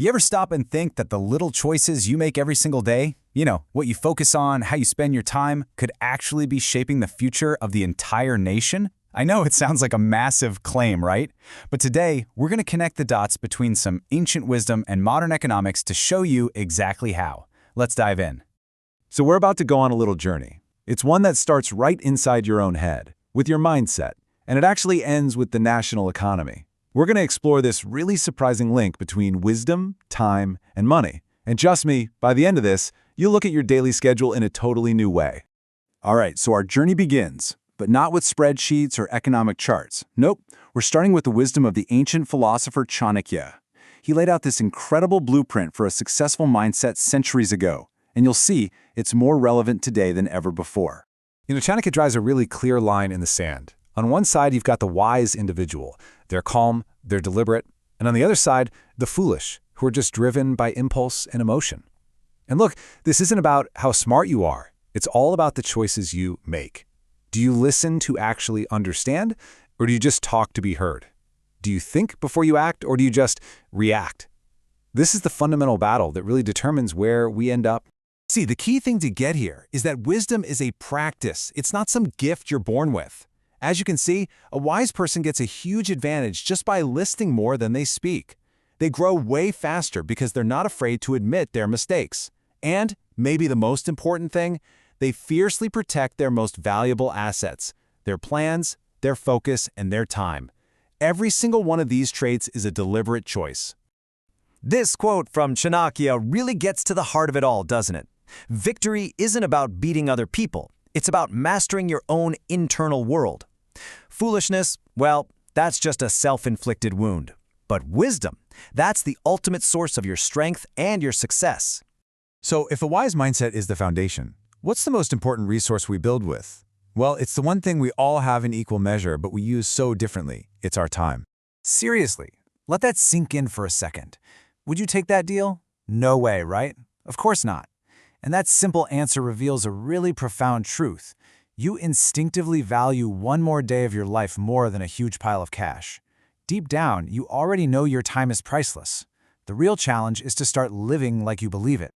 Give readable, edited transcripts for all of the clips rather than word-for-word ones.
You ever stop and think that the little choices you make every single day, what you focus on, how you spend your time, could actually be shaping the future of the entire nation? I know it sounds like a massive claim, right? But today, we're going to connect the dots between some ancient wisdom and modern economics to show you exactly how. Let's dive in. So we're about to go on a little journey. It's one that starts right inside your own head, with your mindset, and it actually ends with the national economy. We're going to explore this really surprising link between wisdom, time, and money. And trust me, by the end of this, you'll look at your daily schedule in a totally new way. All right, so our journey begins, but not with spreadsheets or economic charts. Nope, we're starting with the wisdom of the ancient philosopher Chanakya. He laid out this incredible blueprint for a successful mindset centuries ago, and you'll see it's more relevant today than ever before. Chanakya draws a really clear line in the sand. On one side, you've got the wise individual. They're calm, they're deliberate. And on the other side, the foolish, who are just driven by impulse and emotion. And look, this isn't about how smart you are. It's all about the choices you make. Do you listen to actually understand, or do you just talk to be heard? Do you think before you act, or do you just react? This is the fundamental battle that really determines where we end up. See, the key thing to get here is that wisdom is a practice. It's not some gift you're born with. As you can see, a wise person gets a huge advantage just by listening more than they speak. They grow way faster because they're not afraid to admit their mistakes. And, maybe the most important thing, they fiercely protect their most valuable assets, their plans, their focus, and their time. Every single one of these traits is a deliberate choice. This quote from Chanakya really gets to the heart of it all, doesn't it? Victory isn't about beating other people. It's about mastering your own internal world. Foolishness, well, that's just a self-inflicted wound. But wisdom, that's the ultimate source of your strength and your success. So if a wise mindset is the foundation, what's the most important resource we build with? Well, it's the one thing we all have in equal measure, but we use so differently. It's our time. Seriously, let that sink in for a second. Would you take that deal? No way, right? Of course not. And that simple answer reveals a really profound truth. You instinctively value one more day of your life more than a huge pile of cash. Deep down, you already know your time is priceless. The real challenge is to start living like you believe it.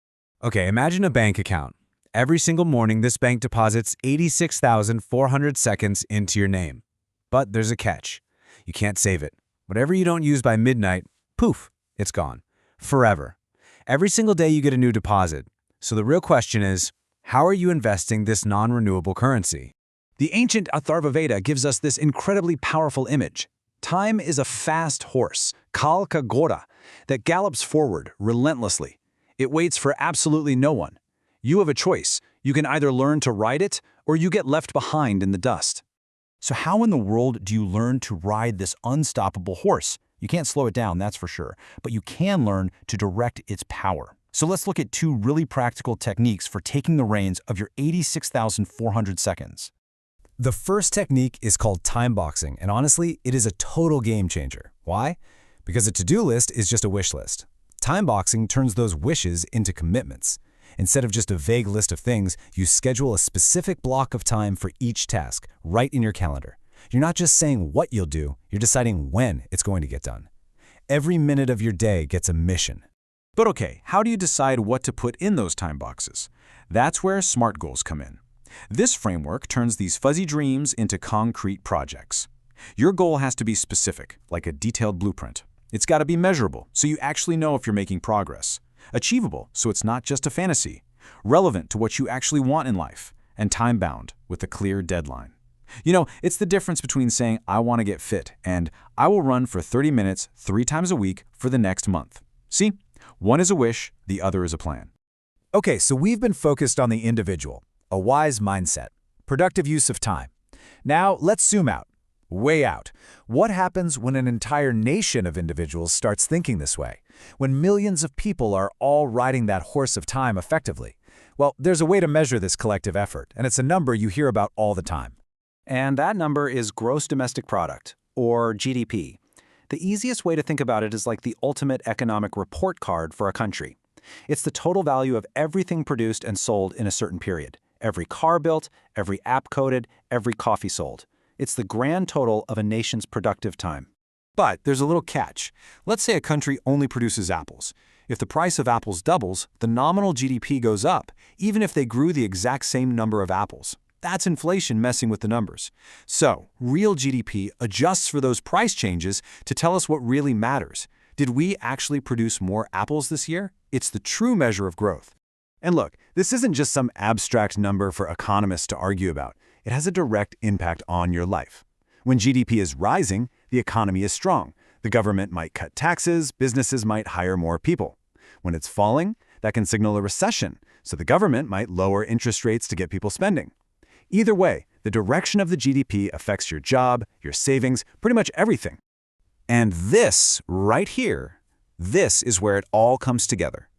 Okay, imagine a bank account. Every single morning, this bank deposits 86,400 seconds into your name. But there's a catch. You can't save it. Whatever you don't use by midnight, poof, it's gone. Forever. Every single day you get a new deposit. So the real question is, how are you investing this non-renewable currency? The ancient Atharva Veda gives us this incredibly powerful image. Time is a fast horse, Kalka Ghoda, that gallops forward relentlessly. It waits for absolutely no one. You have a choice. You can either learn to ride it, or you get left behind in the dust. So how in the world do you learn to ride this unstoppable horse? You can't slow it down, that's for sure, but you can learn to direct its power. So let's look at two really practical techniques for taking the reins of your 86,400 seconds. The first technique is called time boxing, and honestly, it is a total game changer. Why? Because a to-do list is just a wish list. Time boxing turns those wishes into commitments. Instead of just a vague list of things, you schedule a specific block of time for each task, right in your calendar. You're not just saying what you'll do, you're deciding when it's going to get done. Every minute of your day gets a mission. But okay, how do you decide what to put in those time boxes? That's where SMART goals come in. This framework turns these fuzzy dreams into concrete projects. Your goal has to be specific, like a detailed blueprint. It's got to be measurable, so you actually know if you're making progress. Achievable, so it's not just a fantasy. Relevant to what you actually want in life. And time-bound, with a clear deadline. It's the difference between saying, I want to get fit, and I will run for 30 minutes 3 times a week for the next month. See? One is a wish, the other is a plan. Okay, so we've been focused on the individual, a wise mindset, productive use of time. Now, let's zoom out, way out. What happens when an entire nation of individuals starts thinking this way? When millions of people are all riding that horse of time effectively? Well, there's a way to measure this collective effort, and it's a number you hear about all the time. And that number is gross domestic product, or GDP. The easiest way to think about it is like the ultimate economic report card for a country. It's the total value of everything produced and sold in a certain period. Every car built, every app coded, every coffee sold. It's the grand total of a nation's productive time. But there's a little catch. Let's say a country only produces apples. If the price of apples doubles, the nominal GDP goes up, even if they grew the exact same number of apples. That's inflation messing with the numbers. So, real GDP adjusts for those price changes to tell us what really matters. Did we actually produce more apples this year? It's the true measure of growth. And look, this isn't just some abstract number for economists to argue about. It has a direct impact on your life. When GDP is rising, the economy is strong. The government might cut taxes, businesses might hire more people. When it's falling, that can signal a recession, so the government might lower interest rates to get people spending. Either way, the direction of the GDP affects your job, your savings, pretty much everything. And this, right here, this is where it all comes together.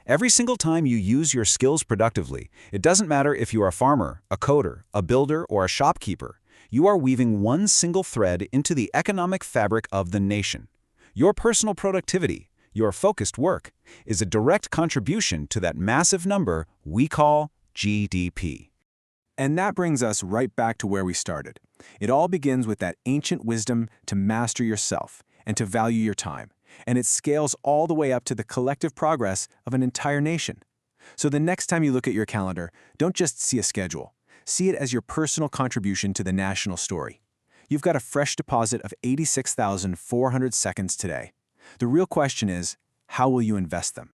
Every single time you use your skills productively, it doesn't matter if you are a farmer, a coder, a builder, or a shopkeeper, you are weaving one single thread into the economic fabric of the nation. Your personal productivity, your focused work, is a direct contribution to that massive number we call GDP. And that brings us right back to where we started. It all begins with that ancient wisdom to master yourself and to value your time. And it scales all the way up to the collective progress of an entire nation. So the next time you look at your calendar, don't just see a schedule. See it as your personal contribution to the national story. You've got a fresh deposit of 86,400 seconds today. The real question is, how will you invest them?